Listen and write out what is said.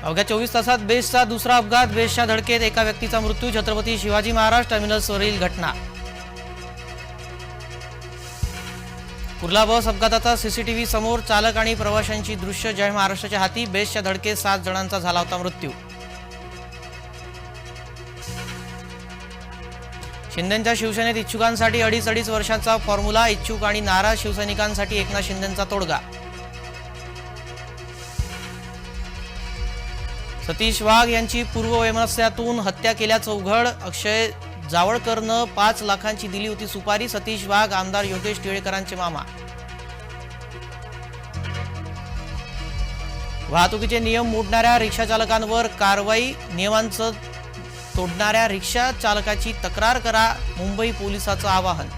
अवघ्या 24 तासात बेस्टचा दुसरा अपघात. बेस्टच्या धडकेत एका व्यक्तीचा मृत्यू. छत्रपती शिवाजी महाराज टर्मिनसवरील घटना. कुर्ला बस अपघाताचा सीसीटीव्ही समोर. चालक आणि प्रवाशांची दृश्य जय महाराष्ट्राच्या हाती. बेस्टच्या धडकेत 7 जणांचा झाला होता मृत्यू. शिंदेंच्या शिवसेनेत इच्छुकांसाठी 2.5 वर्षाचा फॉर्म्युला. इच्छुक आणि नाराज शिवसैनिकांसाठी एकनाथ शिंदेंचा तोडगा. सतीश वाघ यांची पूर्ववैमनस्यातून हत्या केल्याचं उघड. अक्षय जावळकरनं 5 लाखांची दिली होती सुपारी. सतीश वाघ आमदार योगेश टिळेकरांचे मामा. वाहतुकीचे नियम मोडणाऱ्या रिक्षा चालकांवर कारवाई. नियमांचं तोडणाऱ्या रिक्षा चालकाची तक्रार करा. मुंबई पोलिसांचं आवाहन.